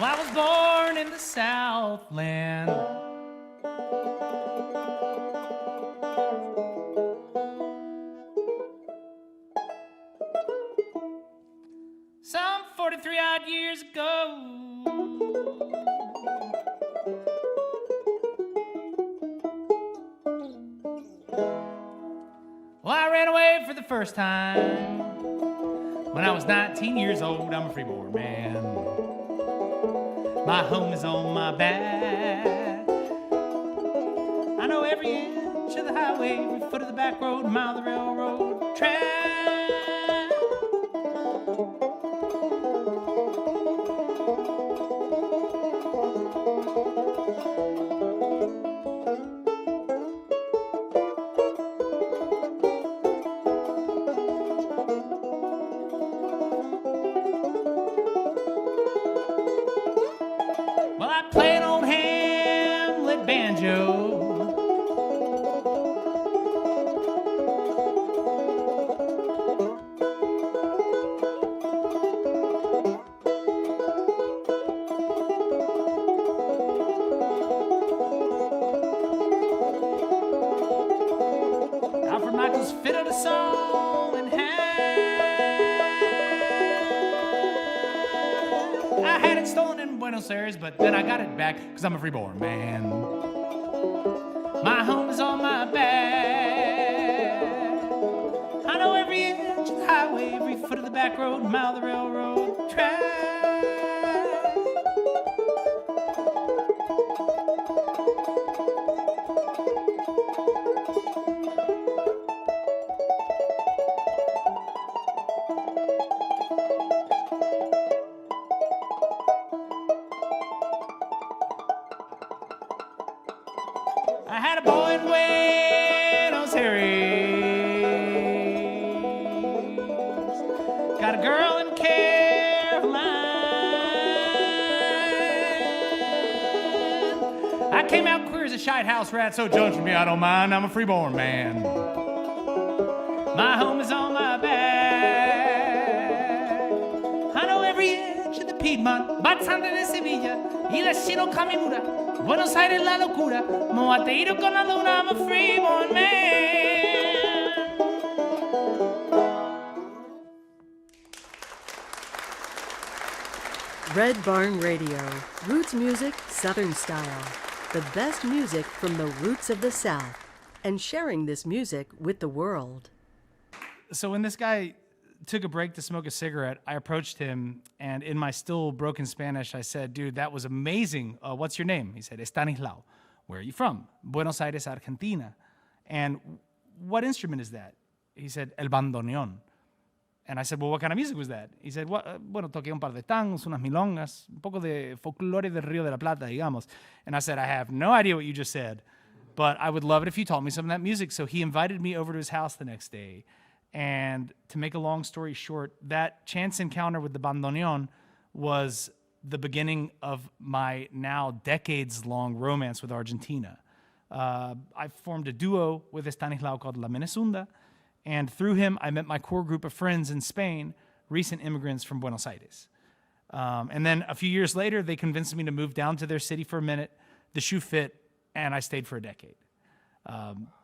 Well, I was born in the Southland. Some 43 odd years ago. Well, I ran away for the first time when I was 19 years old. I'm a freeborn man. My home is on my back. I know every inch of the highway, every foot of the back road, mile of the railroad track. Well, I play an old Hamlet banjo. Alfred Michaels fiddled a song in half. I had it stolen in Buenos Aires, but then I got it back because I'm a freeborn man. My home is on my back. I know every inch of the highway, every foot of the back road, mile of the railroad track. I had a boy in Buenos Aires, got a girl in Caroline. I came out queer as a shite house rat, so judge me, I don't mind. I'm a freeborn man. My home is on my back. I know every inch of the Piedmont, Batzanda de Sevilla, y la Shino Kamimura. Buenos Aires la locura, Moateiro con la luna, I'm a freeborn man. Red Barn Radio, roots music, Southern style. The best music from the roots of the South, and sharing this music with the world. So when this guy took a break to smoke a cigarette, I approached him, and in my still broken Spanish, I said, dude, that was amazing. What's your name? He said, Estanislao. Where are you from? Buenos Aires, Argentina. And what instrument is that? He said, el bandoneón. And I said, well, what kind of music was that? He said, bueno, toqué un par de tangos, unas milongas, un poco de folclore del Río de la Plata, digamos. And I said, I have no idea what you just said, but I would love it if you taught me some of that music. So he invited me over to his house the next day. And to make a long story short, that chance encounter with the bandoneon was the beginning of my now decades-long romance with Argentina. I formed a duo with Estanislao called La Minnesunda, and through him, I met my core group of friends in Spain, recent immigrants from Buenos Aires. And then a few years later, they convinced me to move down to their city for a minute. The shoe fit, and I stayed for a decade.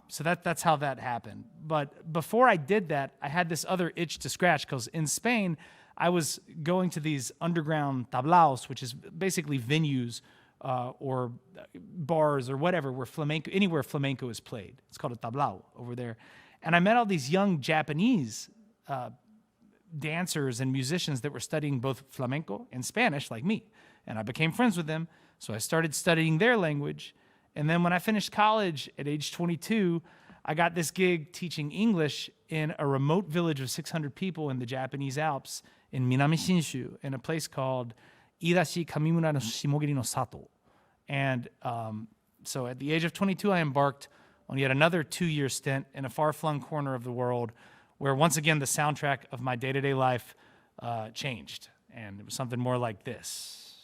So that's how that happened. But before I did that, I had this other itch to scratch, because in Spain, I was going to these underground tablaos, which is basically venues or bars or whatever, where flamenco, anywhere flamenco is played. It's called a tablao over there. And I met all these young Japanese dancers and musicians that were studying both flamenco and Spanish, like me. And I became friends with them, so I started studying their language. And then when I finished college at age 22, I got this gig teaching English in a remote village of 600 people in the Japanese Alps in Minami Shinshu, in a place called Idashi Kamimura no Shimogiri no Sato. And so at the age of 22, I embarked on yet another 2-year stint in a far-flung corner of the world where once again the soundtrack of my day-to-day life changed. And it was something more like this.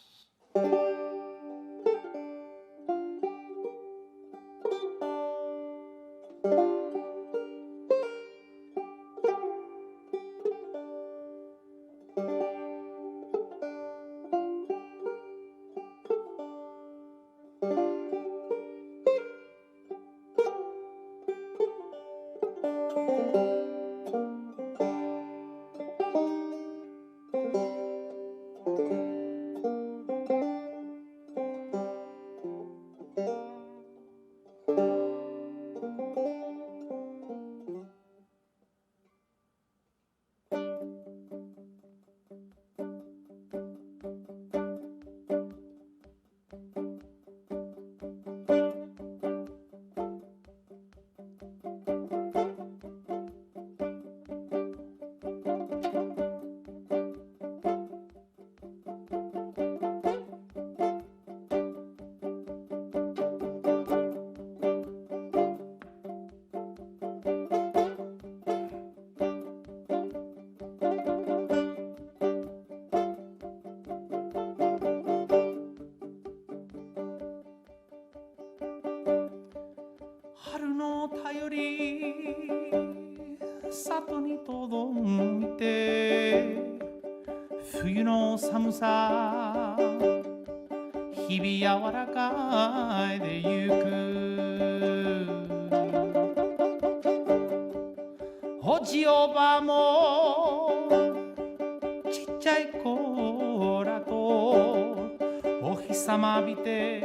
里に届いて冬の寒さ日々柔らかいでゆくおじおばもちっちゃい子らとお日様浴びて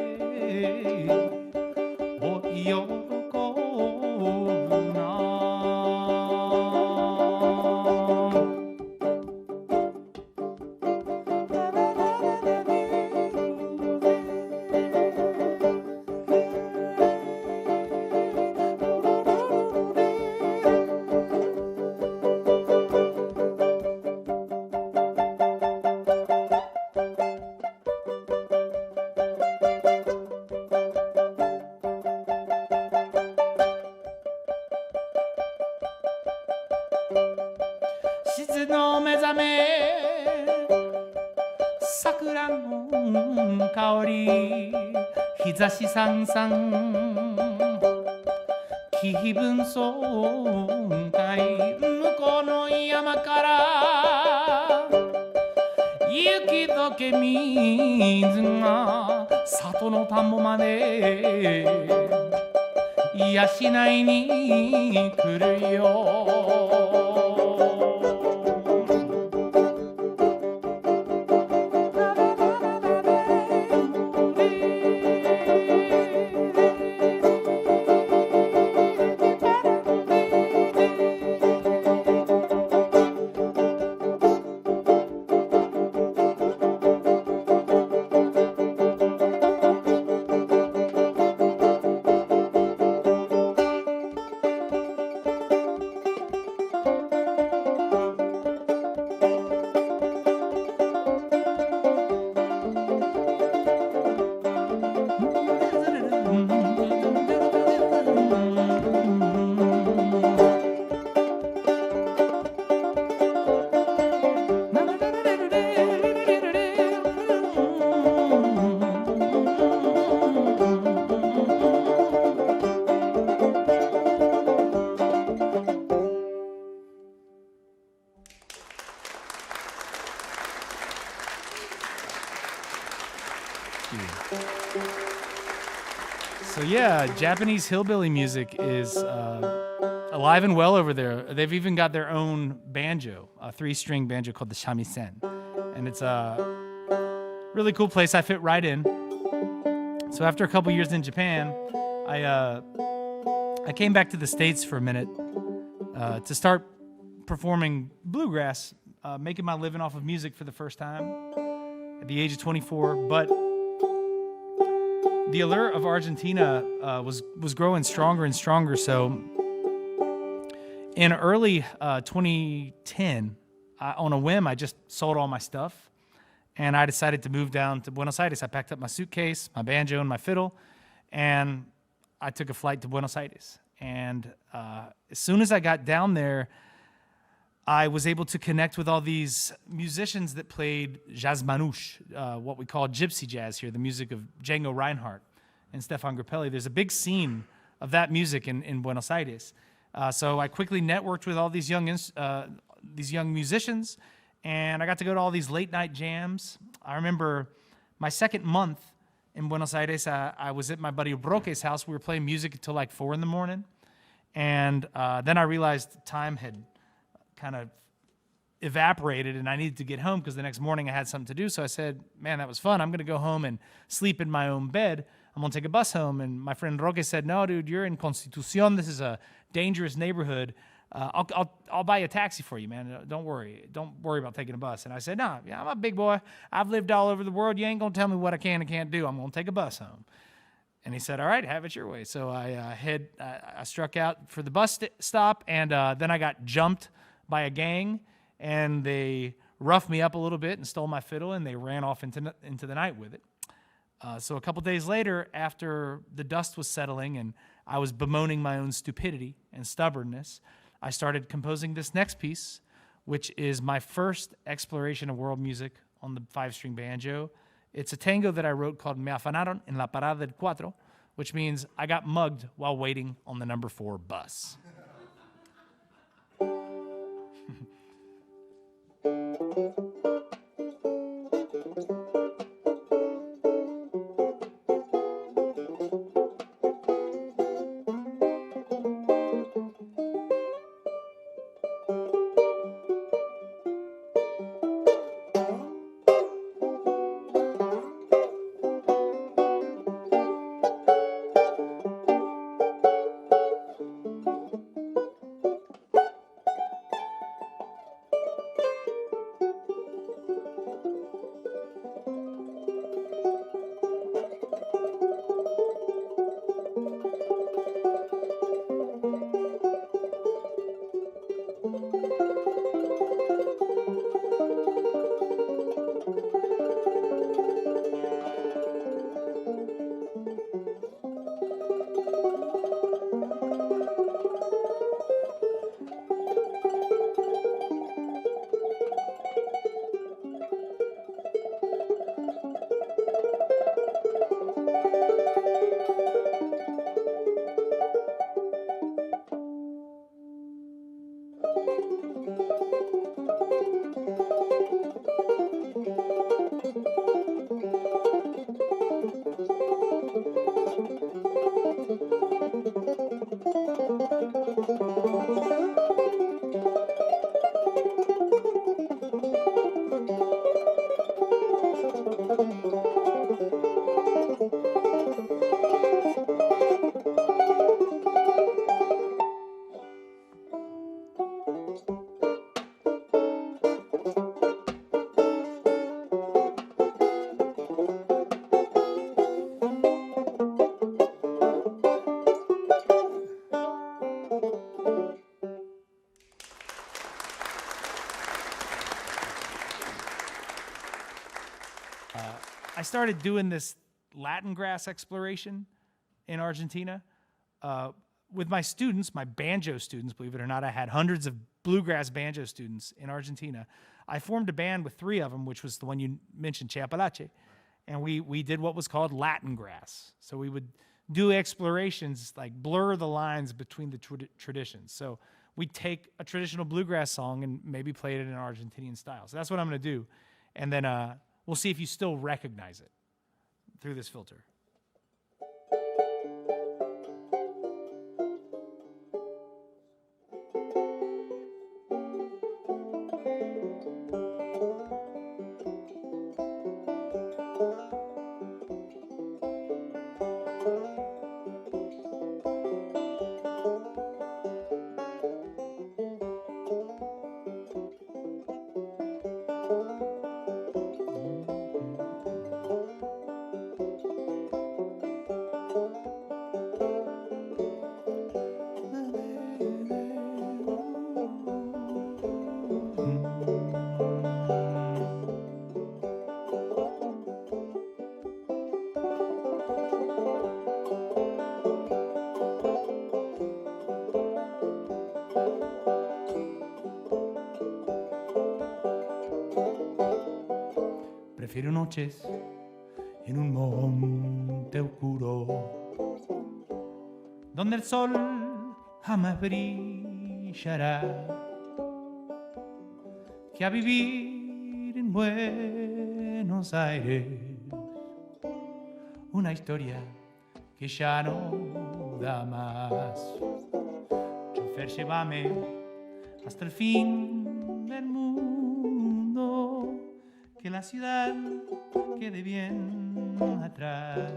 お喜ぶな静の目覚め桜の香り日差しさんさん気分爽快向こうの山から雪解け水が里の田んぼまで癒しないに来るよSo yeah, Japanese hillbilly music is alive and well over there. They've even got their own banjo, a 3-string banjo called the shamisen. And it's a really cool place. I fit right in. So after a couple years in Japan, I came back to the States for a minute to start performing bluegrass, making my living off of music for the first time at the age of 24. But the allure of Argentina was growing stronger and stronger. So in early 2010, on a whim, I just sold all my stuff, and I decided to move down to Buenos Aires. I packed up my suitcase, my banjo, and my fiddle, and I took a flight to Buenos Aires. And as soon as I got down there, I was able to connect with all these musicians that played jazz manouche, what we call gypsy jazz here, the music of Django Reinhardt and Stefan Grappelli. There's a big scene of that music in Buenos Aires. So I quickly networked with all these young musicians, and I got to go to all these late night jams. I remember my second month in Buenos Aires, I was at my buddy Roque's house. We were playing music until like 4 in the morning. And then I realized time had kind of evaporated and I needed to get home because the next morning I had something to do. So I said, man, that was fun. I'm going to go home and sleep in my own bed. I'm going to take a bus home. And my friend Roque said, no, dude, you're in Constitucion. This is a dangerous neighborhood. I'll buy you a taxi for you, man. Don't worry. Don't worry about taking a bus. And I said, no, yeah, I'm a big boy. I've lived all over the world. You ain't going to tell me what I can and can't do. I'm going to take a bus home. And he said, all right, have it your way. So I struck out for the bus stop, and then I got jumped by a gang, and they roughed me up a little bit and stole my fiddle, and they ran off into the night with it. So a couple days later, after the dust was settling and I was bemoaning my own stupidity and stubbornness, I started composing this next piece, which is my first exploration of world music on the 5-string banjo. It's a tango that I wrote called Me afanaron en la parada del cuatro, which means I got mugged while waiting on the number 4 bus. I started doing this Latin grass exploration in Argentina with my students, my banjo students, believe it or not. I had hundreds of bluegrass banjo students in Argentina. I formed a band with 3 of them, which was the one you mentioned, Che Apalache, and we did what was called Latin grass. So we would do explorations, like blur the lines between the traditions. So we'd take a traditional bluegrass song and maybe play it in an Argentinian style. So that's what I'm going to do. And then we'll see if you still recognize it through this filter. Prefiero noches en un monte oscuro, donde el sol jamás brillará, que a vivir en Buenos Aires una historia que ya no da más. Chofer, llévame hasta el fin del mundo, que la ciudad quede bien atrás.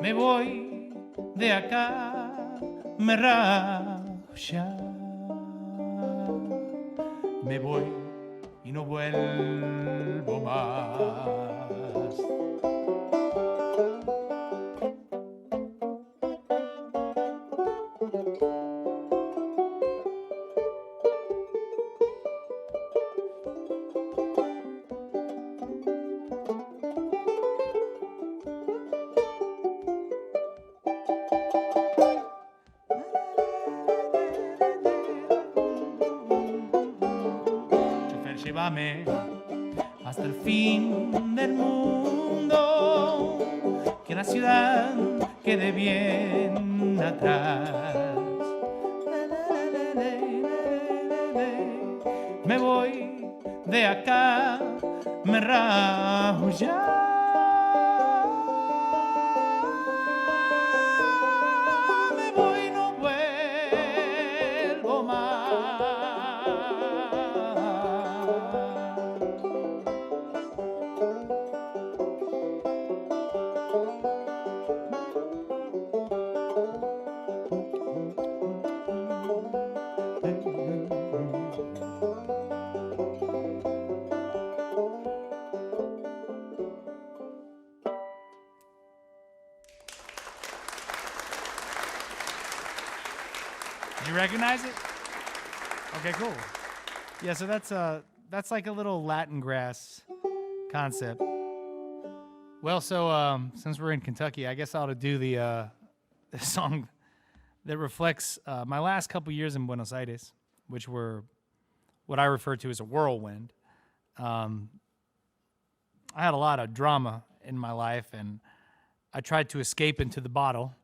Me voy de acá, me rajo ya. Me voy y no vuelvo más. Llévame hasta el fin del mundo, que la ciudad quede bien atrás. de acá me rajo ya. Me voy, no vuelvo más. You recognize it? Okay, cool. Yeah, so that's like a little Latin grass concept. Well, so since we're in Kentucky, I guess I ought to do the song that reflects my last couple years in Buenos Aires, which were what I refer to as a whirlwind. I had a lot of drama in my life, and I tried to escape into the bottle,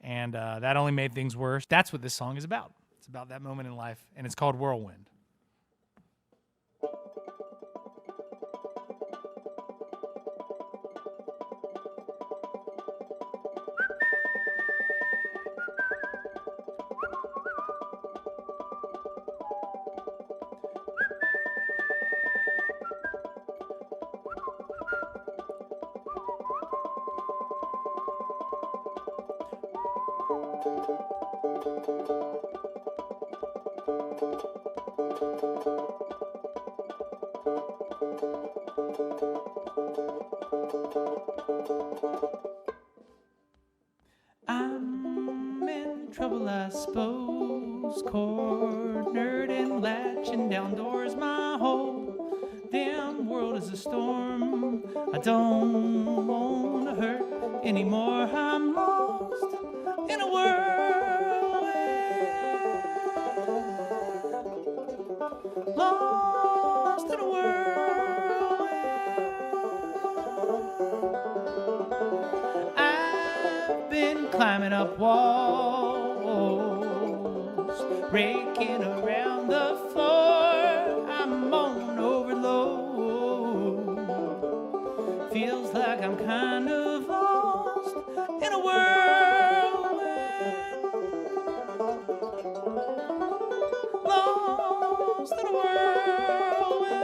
and that only made things worse. That's what this song is about. It's about that moment in life, and it's called Whirlwind. I'm in trouble, I suppose, cornered and latching down doors. My whole damn world is a storm. I don't want to hurt anymore. I'm lost in a whirlwind, lost in a whirlwind. I've been climbing up walls, raking around the floor. I'm on overload. Feels like I'm kind of lost in a whirlwind, lost in a whirlwind.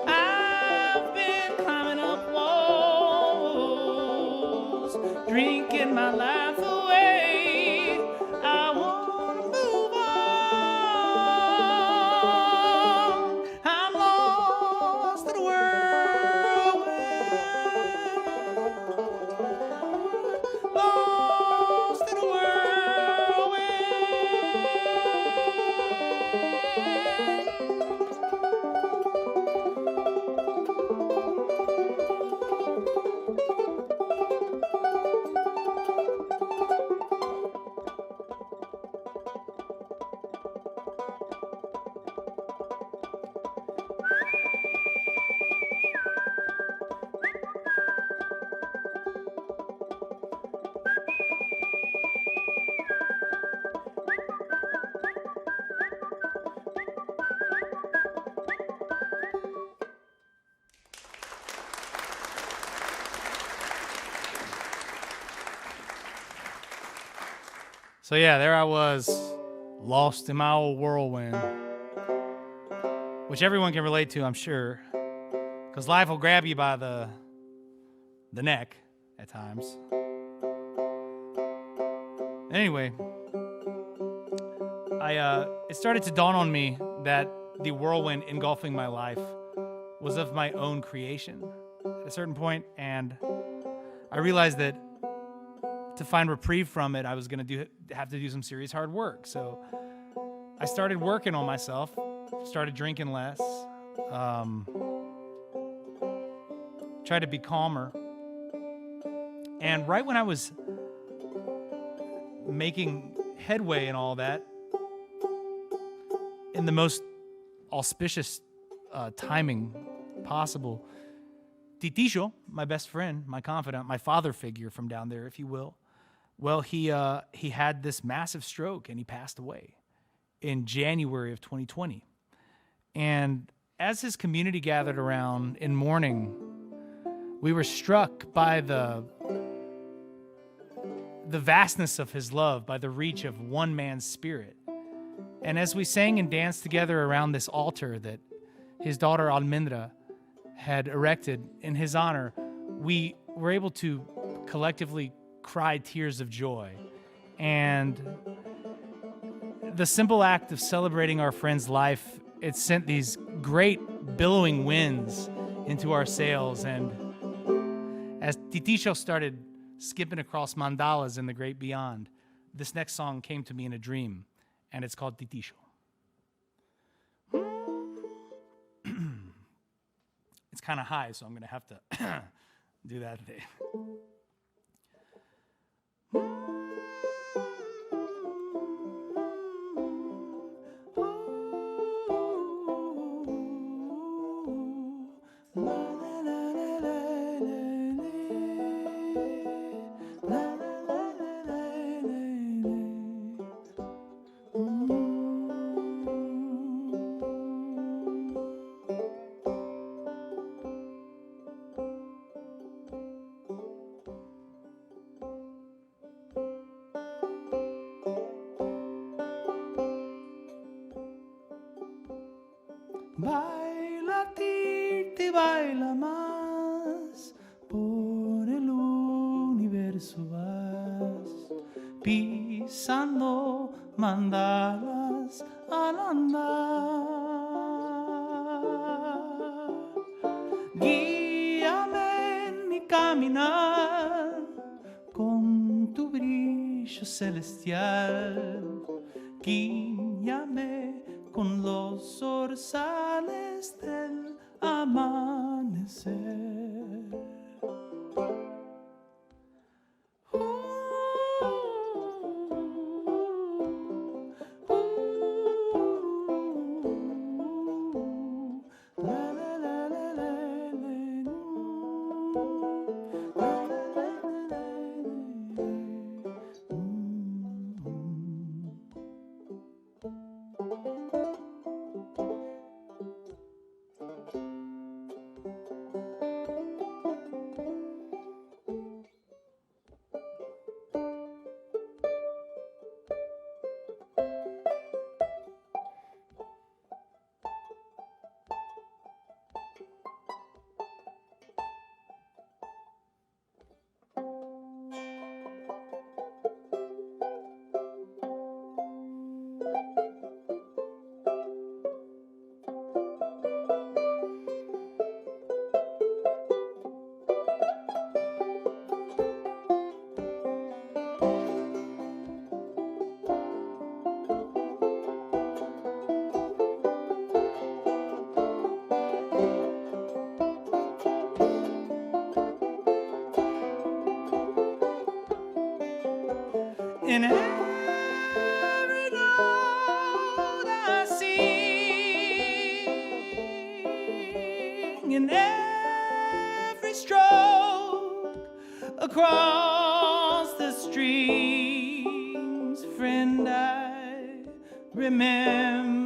I've been climbing up walls, drinking my life away. I want to move on. I'm lost in a whirlwind, lost in a whirlwind. So yeah, there I was lost in my old whirlwind, which everyone can relate to, I'm sure, because life will grab you by the neck at times. Anyway, it started to dawn on me that the whirlwind engulfing my life was of my own creation at a certain point, and I realized that to find reprieve from it, I was going to have to do some serious hard work. So I started working on myself, started drinking less, tried to be calmer. And right when I was making headway and all that, in the most auspicious timing possible, Titillo, my best friend, my confidant, my father figure from down there, if you will, well, he had this massive stroke and he passed away in January of 2020. And as his community gathered around in mourning, we were struck by the vastness of his love, by the reach of one man's spirit. And as we sang and danced together around this altar that his daughter Almendra had erected in his honor, we were able to collectively cry tears of joy. And the simple act of celebrating our friend's life, it sent these great billowing winds into our sails. And as Titillo started skipping across mandalas in the great beyond, this next song came to me in a dream, and it's called Titillo. It's kind of high, so I'm going to have to do that today. Baila, Titi, baila más, por el universo vas, pisando mandalas al andar. Guíame en mi caminar, con tu brillo celestial, guíame con los zorzales del amanecer. In every note I sing, in every stroke across the streams, friend, I remember